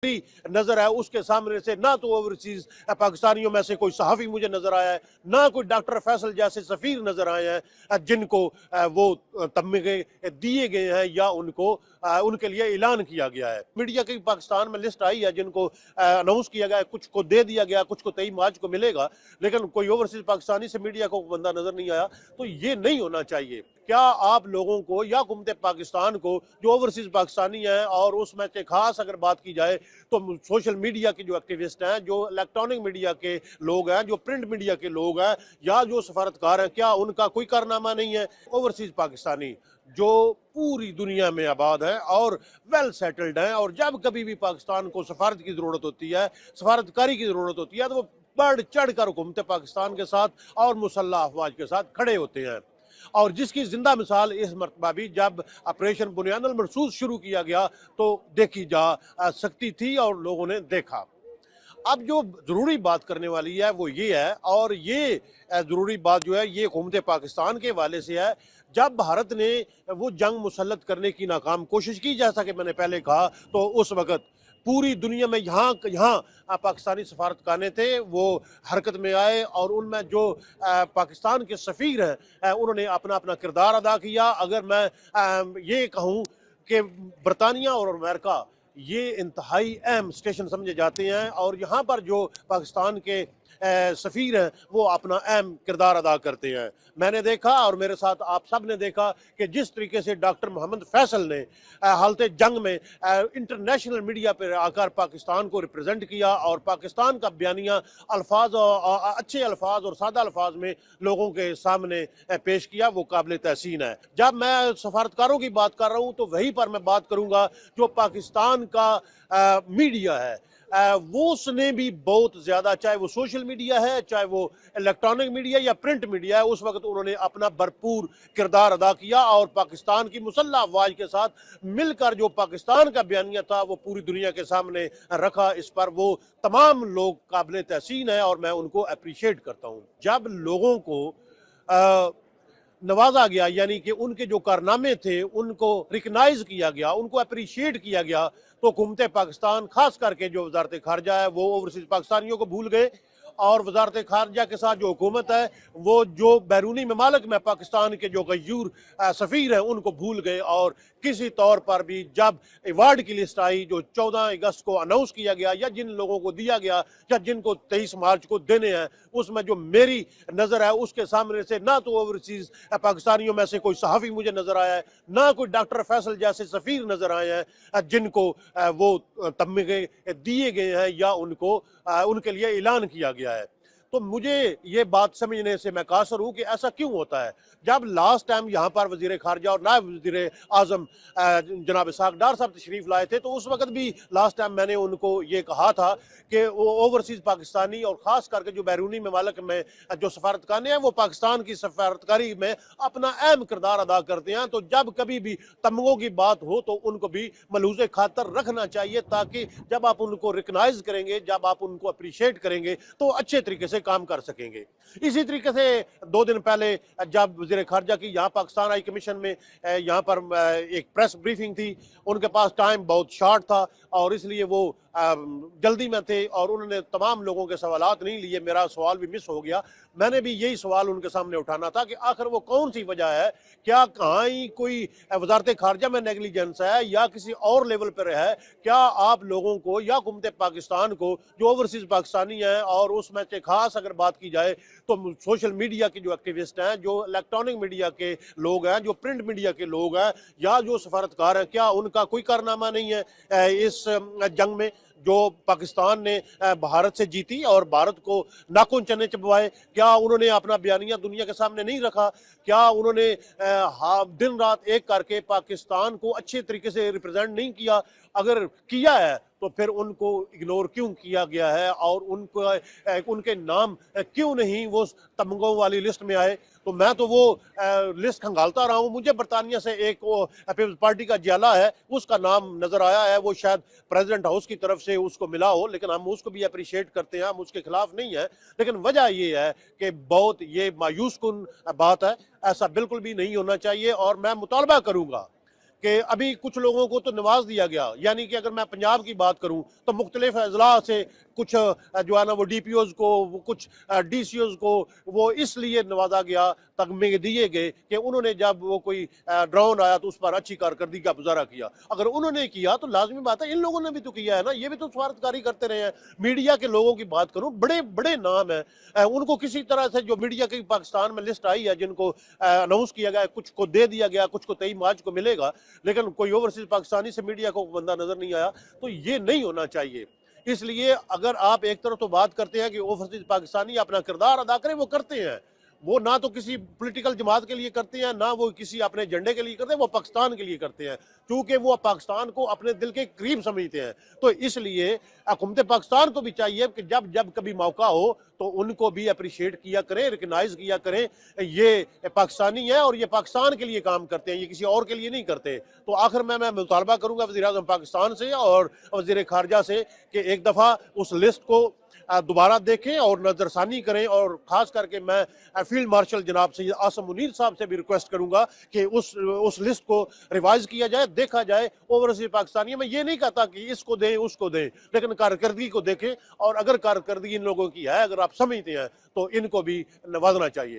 नजर है उसके सामने से ना तो ओवरसीज पाकिस्तानियों में से कोई सहाफ़ी मुझे नजर आया है, ना कोई डॉक्टर फैसल जैसे सफ़ीर नजर आए हैं जिनको वो तमगे दिए गए हैं या उनको उनके लिए ऐलान किया गया है। मीडिया की पाकिस्तान में लिस्ट आई है जिनको अनाउंस किया गया, कुछ को दे दिया गया, कुछ को 23 मार्च को मिलेगा, लेकिन कोई ओवरसीज पाकिस्तानी से मीडिया को बंदा नजर नहीं आया। तो ये नहीं होना चाहिए। क्या आप लोगों को या हुकूमत पाकिस्तान को जो ओवरसीज पाकिस्तानी है, और उसमें से खास अगर बात की जाए तो सोशल मीडिया के जो एक्टिविस्ट हैं, जो इलेक्ट्रॉनिक मीडिया के लोग हैं, जो प्रिंट मीडिया के लोग हैं, या जो सफारतकार हैं, क्या उनका कोई कारनामा नहीं है? ओवरसीज पाकिस्तानी जो पूरी दुनिया में आबाद है और वेल सेटल्ड है, और जब कभी भी पाकिस्तान को सफारत की जरूरत होती है, सफारतकारी की जरूरत होती है, तो वो बढ़ चढ़ कर हुकूमत पाकिस्तान के साथ और मुसल्लह अफवाज के साथ खड़े होते हैं। और जिसकी जिंदा मिसाल इस मरतबा भी जब ऑपरेशन बुनियादुल मरसूस शुरू किया गया तो देखी जा सकती थी और लोगों ने देखा। अब जो जरूरी बात करने वाली है वो ये है, और ये जरूरी बात जो है ये हुकूमत पाकिस्तान के हवाले से है। जब भारत ने वो जंग मुसल्लत करने की नाकाम कोशिश की, जैसा कि मैंने पहले कहा, तो उस वक्त पूरी दुनिया में यहाँ यहाँ पाकिस्तानी सफारतखाने थे वो हरकत में आए, और उनमें जो पाकिस्तान के सफ़ीर हैं उन्होंने अपना अपना किरदार अदा किया। अगर मैं ये कहूँ कि बरतानिया और अमेरिका ये इंतहाई अहम स्टेशन समझे जाते हैं, और यहाँ पर जो पाकिस्तान के सफ़ीर हैं वो अपना अहम किरदार अदा करते हैं। मैंने देखा और मेरे साथ आप सब ने देखा कि जिस तरीके से डॉक्टर मोहम्मद फैसल ने हालत जंग में इंटरनेशनल मीडिया पर आकर पाकिस्तान को रिप्रेजेंट किया, और पाकिस्तान का बयानिया अल्फाज और अच्छे अल्फाज और सादा अल्फाज में लोगों के सामने पेश किया, वो काबिल तहसीन है। जब मैं सफारतकारों की बात कर रहा हूँ तो वहीं पर मैं बात करूँगा जो पाकिस्तान का मीडिया है, वो उसने भी बहुत ज्यादा, चाहे वो सोशल मीडिया है, चाहे वो इलेक्ट्रॉनिक मीडिया या प्रिंट मीडिया है, उस वक्त उन्होंने अपना भरपूर किरदार अदा किया, और पाकिस्तान की मुसल्लह अफवाज के साथ मिलकर जो पाकिस्तान का बयानिया था वो पूरी दुनिया के सामने रखा। इस पर वो तमाम लोग काबिल तहसीन है और मैं उनको अप्रिशिएट करता हूँ। जब लोगों को नवाजा गया, यानी कि उनके जो कारनामे थे उनको रिकनाइज किया गया, उनको अप्रिशिएट किया गया, तो हुकूमत पाकिस्तान खास करके जो वजारत खारजा है वो ओवरसीज पाकिस्तानियों को भूल गए, और वजारत खारजा के साथ जो हुकूमत है वो जो बैरूनी ममालिक में पाकिस्तान के जो गयूर सफ़ीर हैं उनको भूल गए। और किसी तौर पर भी जब अवार्ड की लिस्ट आई जो 14 अगस्त को अनाउंस किया गया, या जिन लोगों को दिया गया या जिनको 23 मार्च को देने हैं, उसमें जो मेरी नज़र है उसके सामने से ना तो ओवरसीज पाकिस्तानियों में से कोई सहाफ़ी मुझे नजर आया है, ना कोई डॉक्टर फैसल जैसे सफ़ीर नजर आए हैं जिनको वो तमगे दिए गए हैं या उनको उनके लिए ऐलान किया गया है। तो मुझे ये बात समझने से मैं कासर हूं कि ऐसा क्यों होता है। जब लास्ट टाइम यहाँ पर वजीर खारजा और नायब वजीर आजम जनाब इसाक डार साहब तशरीफ लाए थे, तो उस वक्त भी लास्ट टाइम मैंने उनको ये कहा था कि वो ओवरसीज पाकिस्तानी और ख़ास करके जो बैरूनी ममालिक में जो सफारतखाने हैं वो पाकिस्तान की सफारतकारी में अपना अहम किरदार अदा करते हैं। तो जब कभी भी तमगों की बात हो तो उनको भी मलूज़े खातर रखना चाहिए, ताकि जब आप उनको रिकनाइज करेंगे, जब आप उनको अप्रिशिएट करेंगे तो अच्छे तरीके से काम कर सकेंगे। इसी तरीके से 2 दिन पहले जब वज़ीर खारजा की यहाँ पाकिस्तान हाई कमीशन में यहाँ पर एक प्रेस ब्रीफिंग थी, उनके पास टाइम बहुत शॉर्ट था और इसलिए वो जल्दी में थे और उन्होंने तमाम लोगों के सवालात नहीं लिए। मेरा सवाल भी मिस हो गया। मैंने भी यही सवाल उनके सामने उठाना था कि आखिर वो कौन सी वजह है, क्या कहाँ ही कोई वजारत खारजा में नेगलिजेंस है या किसी और लेवल पर है? क्या आप लोगों को या हुकूमत पाकिस्तान को जो ओवरसीज पाकिस्तानी है, और उसमें से खास अगर बात की जाए तो सोशल मीडिया के जो एक्टिविस्ट हैं, जो इलेक्ट्रॉनिक मीडिया के लोग हैं, जो प्रिंट मीडिया के लोग हैं, या जो सफारतकार हैं, क्या उनका कोई कारनामा नहीं है इस जंग में जो पाकिस्तान ने भारत से जीती और भारत को नाखून चने चबवाए? क्या उन्होंने अपना बयानिया दुनिया के सामने नहीं रखा? क्या उन्होंने दिन रात एक करके पाकिस्तान को अच्छे तरीके से रिप्रेजेंट नहीं किया? अगर किया है तो फिर उनको इग्नोर क्यों किया गया है और उनको उनके नाम क्यों नहीं वो तमगों वाली लिस्ट में आए? तो मैं तो वो लिस्ट खंगालता रहा हूँ। मुझे बरतानिया से एक वो पीपल्स पार्टी का जियाला है, उसका नाम नजर आया है, वो शायद प्रेसिडेंट हाउस की तरफ से उसको मिला हो, लेकिन हम उसको भी अप्रिशिएट करते हैं, हम उसके खिलाफ नहीं है। लेकिन वजह ये है कि बहुत ये मायूस कुन बात है, ऐसा बिल्कुल भी नहीं होना चाहिए। और मैं मुतालबा करूंगा कि अभी कुछ लोगों को तो नवाज दिया गया, यानी कि अगर मैं पंजाब की बात करूं तो मुख्तलिफ अजला से कुछ जो है ना वो डीपीओज को, वो कुछ डीसीओज को वो इसलिए नवाजा गया, तगमे दिए गए कि उन्होंने जब वो कोई ड्रोन आया तो उस पर अच्छी कारकर्दगी का मुजाहरा किया। अगर उन्होंने किया तो लाजमी बात है इन लोगों ने भी तो किया है ना, ये भी तो स्वार्थकारी करते रहे हैं। मीडिया के लोगों की बात करूं, बड़े बड़े नाम है, उनको किसी तरह से जो मीडिया की पाकिस्तान में लिस्ट आई है जिनको अनाउंस किया गया, कुछ को दे दिया गया, कुछ को 23 मार्च को मिलेगा, लेकिन कोई ओवरसीज पाकिस्तानी से मीडिया को बंदा नजर नहीं आया। तो ये नहीं होना चाहिए। इसलिए अगर आप एक तरफ तो बात करते हैं कि ओवरसीज पाकिस्तानी अपना किरदार अदा करें, वो करते हैं, वो ना तो किसी पॉलिटिकल जमात के लिए करते हैं, ना वो किसी अपने एजेंडे के लिए करते हैं, वो पाकिस्तान के लिए करते हैं, क्योंकि वो पाकिस्तान को अपने दिल के करीब समझते हैं। तो इसलिए हुकूमत पाकिस्तान को भी चाहिए कि जब जब कभी मौका हो तो उनको भी अप्रिशिएट किया करें, रिकग्नाइज किया करें, ये पाकिस्तानी है और ये पाकिस्तान के लिए काम करते हैं, ये किसी और के लिए नहीं करते। तो आखिर में मैं मुतालबा करूंगा वज़ीर आज़म पाकिस्तान से और वज़ीर खारजा से कि एक दफ़ा उस लिस्ट को दोबारा देखें और नजरसानी करें, और खास करके मैं फील्ड मार्शल जनाब सैयद आसम मुनीर साहब से भी रिक्वेस्ट करूंगा कि उस लिस्ट को रिवाइज किया जाए, देखा जाए ओवरसीज पाकिस्तानी। मैं ये नहीं कहता कि इसको दें उसको दें, लेकिन कारकर्दगी को देखें, और अगर कारकर्दगी इन लोगों की है, अगर आप समझते हैं तो इनको भी नवाजना चाहिए।